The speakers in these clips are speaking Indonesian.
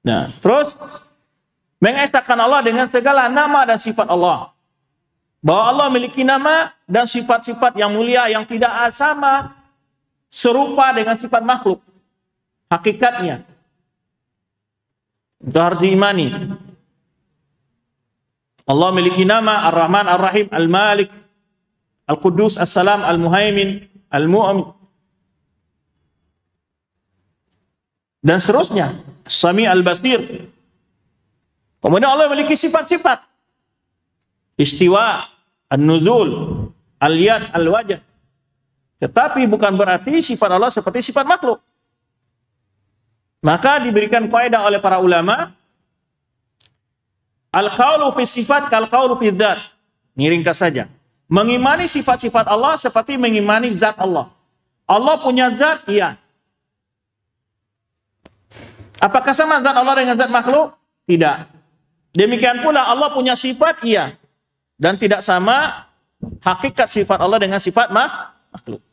Nah, terus mengesahkan Allah dengan segala nama dan sifat Allah. Bahwa Allah memiliki nama dan sifat-sifat yang mulia yang tidak sama serupa dengan sifat makhluk. Hakikatnya. Itu harus diimani. Allah memiliki nama Ar-Rahman, Ar-Rahim, Al-Malik, Al-Qudus, As-Salam, Al-Muhaimin, Al-Mu'min. Dan seterusnya. Sami Al-Basir. Kemudian Allah memiliki sifat-sifat. Istiwa, An-Nuzul, Al-Yad, Al-Wajah. Tetapi bukan berarti sifat Allah seperti sifat makhluk. Maka diberikan kaidah oleh para ulama, al-qaulu fi sifat kal-qaulu fi dzat. Ini ringkas saja. Mengimani sifat-sifat Allah seperti mengimani zat Allah. Allah punya zat, iya. Apakah sama zat Allah dengan zat makhluk? Tidak. Demikian pula Allah punya sifat, iya. Dan tidak sama hakikat sifat Allah dengan sifat makhluk.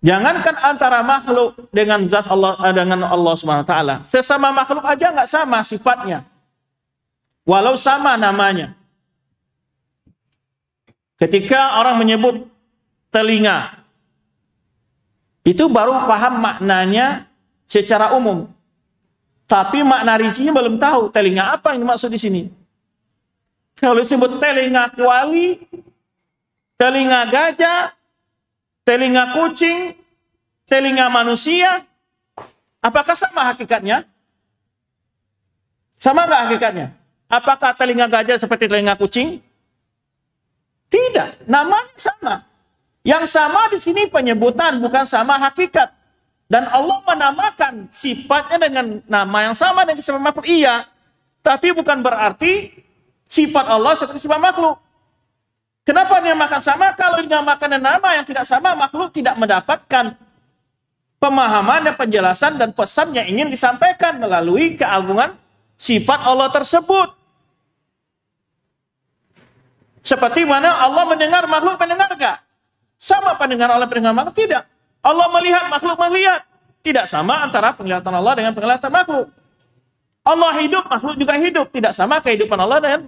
Jangankan antara makhluk dengan zat Allah, dengan Allah Subhanahu wa taala. Sesama makhluk aja nggak sama sifatnya. Walau sama namanya. Ketika orang menyebut telinga, itu baru paham maknanya secara umum. Tapi makna rincinya belum tahu telinga apa yang dimaksud di sini. Kalau disebut telinga kuali, telinga gajah, telinga kucing, telinga manusia, apakah sama hakikatnya? Sama nggak hakikatnya? Apakah telinga gajah seperti telinga kucing? Tidak, namanya sama. Yang sama di sini penyebutan, bukan sama hakikat. Dan Allah menamakan sifatnya dengan nama yang sama dengan sifat makhluk, iya. Tapi bukan berarti sifat Allah seperti sifat makhluk. Kenapa dinamakan sama? Kalau dinamakan nama yang tidak sama, makhluk tidak mendapatkan pemahaman dan penjelasan dan pesan yang ingin disampaikan melalui keagungan sifat Allah tersebut. Seperti mana Allah mendengar, makhluk mendengar enggak? Sama pendengar Allah pendengar makhluk? Tidak. Allah melihat, makhluk melihat. Tidak sama antara penglihatan Allah dengan penglihatan makhluk. Allah hidup, makhluk juga hidup. Tidak sama kehidupan Allah dengan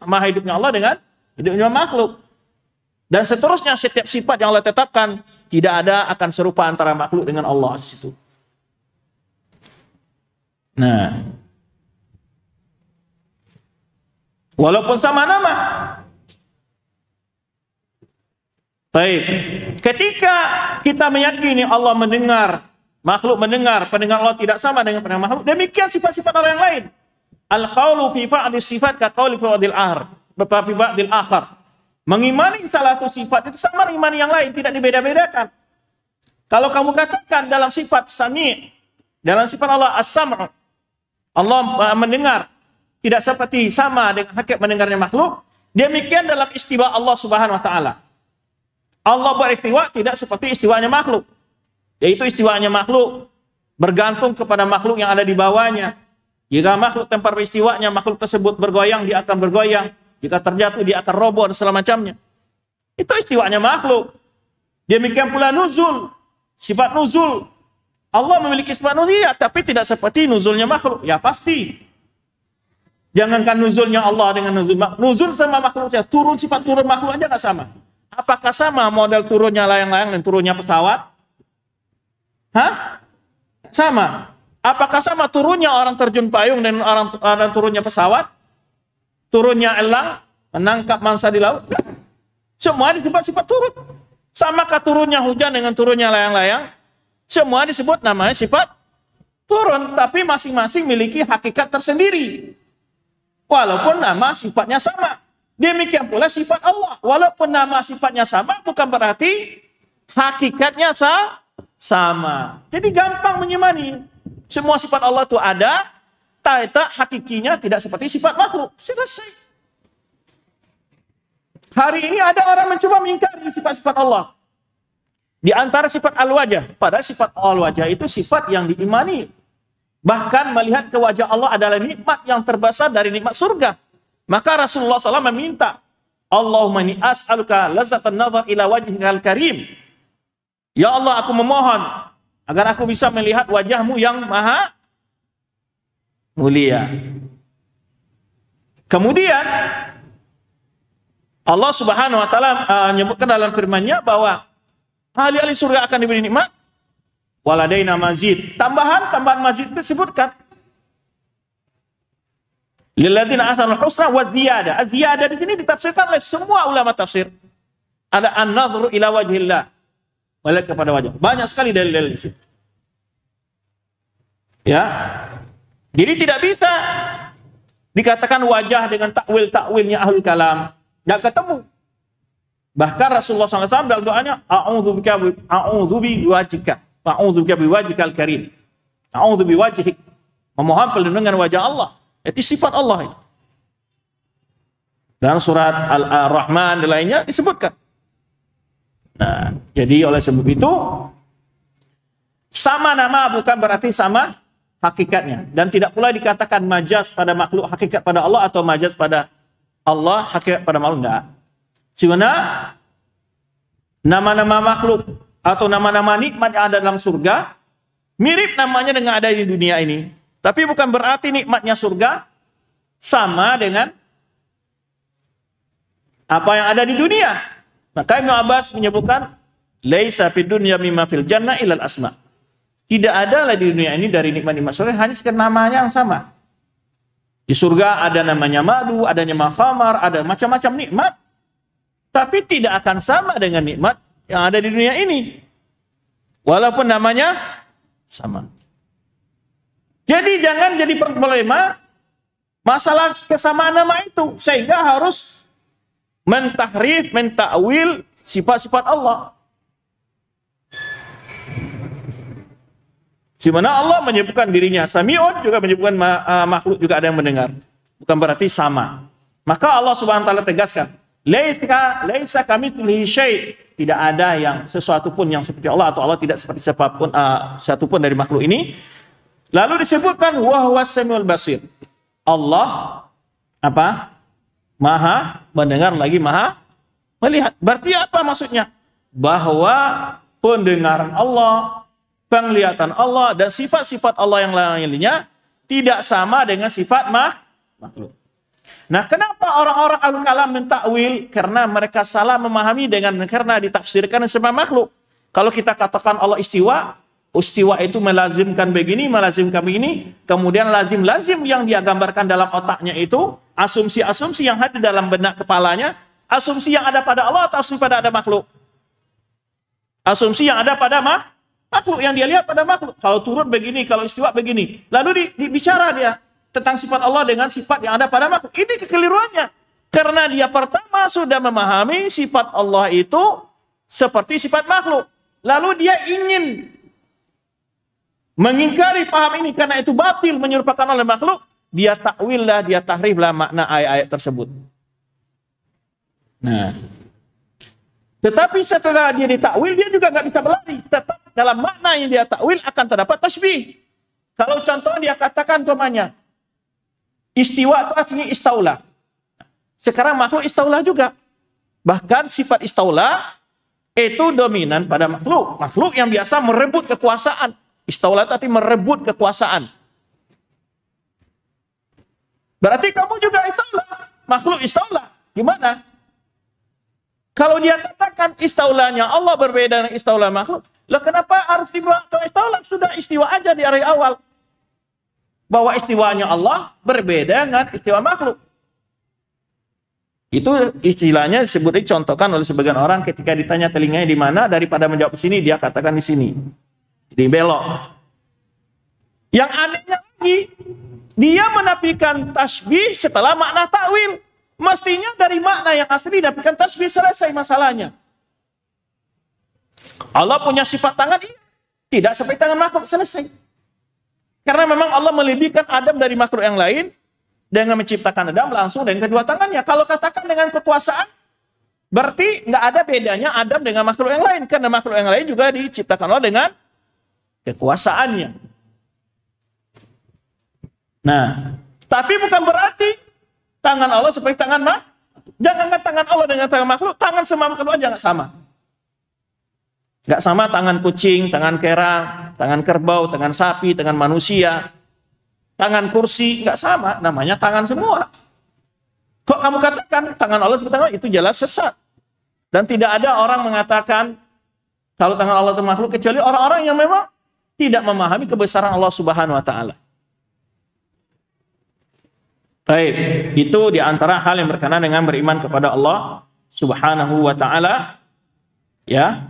maha hidupnya Allah dengan hidupnya makhluk. Dan seterusnya setiap sifat yang Allah tetapkan tidak ada akan serupa antara makhluk dengan Allah situ. Nah, walaupun sama nama. Baik. Ketika kita meyakini Allah mendengar, makhluk mendengar, pendengar Allah tidak sama dengan pendengar makhluk, demikian sifat-sifat Allah yang lain. Al-qaulu fi ba'dis sifat ka qauli fi ba'dil akhar. Mengimani salah satu sifat itu sama mengimani yang lain, tidak dibeda-bedakan. Kalau kamu katakan dalam sifat sami', dalam sifat Allah as-sam', Allah mendengar, tidak seperti sama dengan hakikat mendengarnya makhluk, demikian dalam istiwa Allah Subhanahu wa taala. Allah beristiwa tidak seperti istiwanya makhluk. Yaitu istiwanya makhluk bergantung kepada makhluk yang ada di bawahnya. Jika makhluk tempat beristiwanya, makhluk tersebut bergoyang, dia akan bergoyang. Jika terjatuh, dia akan roboh dan segala macamnya. Itu istiwanya makhluk. Demikian pula nuzul. Sifat nuzul. Allah memiliki sifat nuzul, ya, tapi tidak seperti nuzulnya makhluk. Ya pasti. Jangankan nuzulnya Allah dengan nuzul makhluk. Nuzul sama makhluknya. Turun, sifat turun makhluk aja nggak sama. Apakah sama model turunnya layang-layang dan turunnya pesawat? Hah? Sama. Apakah sama turunnya orang terjun payung dan orang turunnya pesawat? Turunnya elang, menangkap mangsa di laut? Semua disebut sifat turun. Samakah turunnya hujan dengan turunnya layang-layang? Semua disebut namanya sifat turun. Tapi masing-masing memiliki hakikat tersendiri. Walaupun nama sifatnya sama. Demikian pula sifat Allah. Walaupun nama sifatnya sama, bukan berarti hakikatnya sama. Jadi gampang menyimani. Semua sifat Allah itu ada, tak hakikinya tidak seperti sifat makhluk. Selesai. Hari ini ada orang mencoba mengingkari sifat-sifat Allah. Di antara sifat al-wajah. Padahal sifat al-wajah itu sifat yang diimani. Bahkan melihat ke wajah Allah adalah nikmat yang terbesar dari nikmat surga. Maka Rasulullah SAW meminta, Allahumma ni as'aluka lazatan nazar ila wajhikal karim. Ya Allah, aku memohon agar aku bisa melihat wajahmu yang maha mulia. Kemudian Allah Subhanahu wa taala menyebutkan dalam firman-Nya bahwa ahli-ahli surga akan diberi nikmat waladaina mazid. Tambahan mazid disebutkan. Lilladzina ahsanul husna wa ziyadah. Az-ziyadah di sini ditafsirkan oleh semua ulama tafsir. Ada an-nadhru ila wajhillah. Melihat kepada wajah. Banyak sekali dalil-dalil di situ. Ya. Jadi tidak bisa dikatakan wajah dengan takwil-takwilnya ahlul kalam. Tidak ketemu. Bahkan Rasulullah SAW dalam doanya, a'udzu biwajhika, a'udzu biwajhikal karim. A'udzu biwajhik. Memohon perlindungan wajah Allah. Itu sifat Allah itu. Dalam surat Al-Rahman dan lainnya disebutkan. Nah, jadi oleh sebab itu sama nama bukan berarti sama hakikatnya, dan tidak pula dikatakan majaz pada makhluk hakikat pada Allah atau majaz pada Allah hakikat pada makhluk, enggak. Sebenarnya nama-nama makhluk atau nama-nama nikmat yang ada dalam surga mirip namanya dengan ada di dunia ini, tapi bukan berarti nikmatnya surga sama dengan apa yang ada di dunia. Maka Ibnu Abbas menyebutkan laisa fid dunya mimma fil jannah ilal asma. Tidak ada lah di dunia ini dari nikmat-nikmat surga hanya sekedar namanya yang sama. Di surga ada namanya madu, ada nama khamar, ada macam-macam nikmat. Tapi tidak akan sama dengan nikmat yang ada di dunia ini. Walaupun namanya sama. Jadi jangan jadi problema masalah kesamaan nama itu. Sehingga harus mentahrif, mentakwil sifat-sifat Allah. Di mana Allah menyebutkan dirinya Sami'un, juga menyebutkan makhluk juga ada yang mendengar. Bukan berarti sama. Maka Allah Subhanahu wa taala tegaskan, laisa kamitslihi syai'. Tidak ada yang sesuatu pun yang seperti Allah, atau Allah tidak seperti siapapun satu pun dari makhluk ini. Lalu disebutkan wa huwas samiul basir. Allah apa? Maha mendengar lagi maha melihat. Berarti apa maksudnya? Bahwa pendengaran Allah, penglihatan Allah, dan sifat-sifat Allah yang lainnya tidak sama dengan sifat makhluk. Nah, kenapa orang-orang ahlul kalam mentakwil? Karena mereka salah memahami karena ditafsirkan sebagai makhluk. Kalau kita katakan Allah istiwa itu melazimkan begini, melazimkan begini, kemudian lazim-lazim yang dia gambarkan dalam otaknya itu, asumsi-asumsi yang ada dalam benak kepalanya, asumsi yang ada pada Allah atau asumsi pada ada makhluk? Asumsi yang ada pada makhluk, yang dia lihat pada makhluk. Kalau turun begini, kalau istiwa begini. Lalu dibicara dia tentang sifat Allah dengan sifat yang ada pada makhluk. Ini kekeliruannya. Karena dia pertama sudah memahami sifat Allah itu seperti sifat makhluk. Lalu dia ingin mengingkari paham ini karena itu batil, menyerupakan oleh makhluk. Dia takwil lah, dia tahrif lah makna ayat-ayat tersebut. Nah, tetapi setelah dia ditakwil, dia juga nggak bisa berlari. Tetap dalam makna yang dia takwil akan terdapat tasbih. Kalau contohnya dia katakan umpamanya istiwa itu artinya istaula. Sekarang makhluk istaula juga. Bahkan sifat istaula itu dominan pada makhluk. Makhluk yang biasa merebut kekuasaan. Istaula itu artinya merebut kekuasaan. Berarti kamu juga istaula. Makhluk istaula. Gimana? Kalau dia katakan istaulanya Allah berbeda dengan istaula makhluk, lah kenapa harus dibuat ke istaula? Sudah istiwa aja di hari awal. Bahwa istiwanya Allah berbeda dengan istiwa makhluk. Itu istilahnya disebut, dicontohkan oleh sebagian orang ketika ditanya telinganya di mana, daripada menjawab sini dia katakan di sini. Di belok. Yang anehnya lagi, dia menafikan tasbih setelah makna takwil. Mestinya dari makna yang asli dapatkan tasbih, selesai masalahnya. Allah punya sifat tangan, iya. Tidak seperti tangan makhluk, selesai. Karena memang Allah melebihkan Adam dari makhluk yang lain dengan menciptakan Adam langsung dengan kedua tangannya. Kalau katakan dengan kekuasaan, berarti nggak ada bedanya Adam dengan makhluk yang lain. Karena makhluk yang lain juga diciptakan Allah dengan kekuasaannya. Nah, tapi bukan berarti tangan Allah seperti tangan makhluk. Jangankan tangan Allah dengan tangan makhluk, tangan semua makhluk aja nggak sama. Nggak sama tangan kucing, tangan kera, tangan kerbau, tangan sapi, tangan manusia. tangan kursi, nggak sama, namanya tangan semua. Kok kamu katakan tangan Allah seperti tangan, itu jelas sesat. Dan tidak ada orang mengatakan kalau tangan Allah itu makhluk, kecuali orang-orang yang memang tidak memahami kebesaran Allah Subhanahu wa Ta'ala. Baik, itu diantara hal yang berkenaan dengan beriman kepada Allah Subhanahu wa Ta'ala. Ya,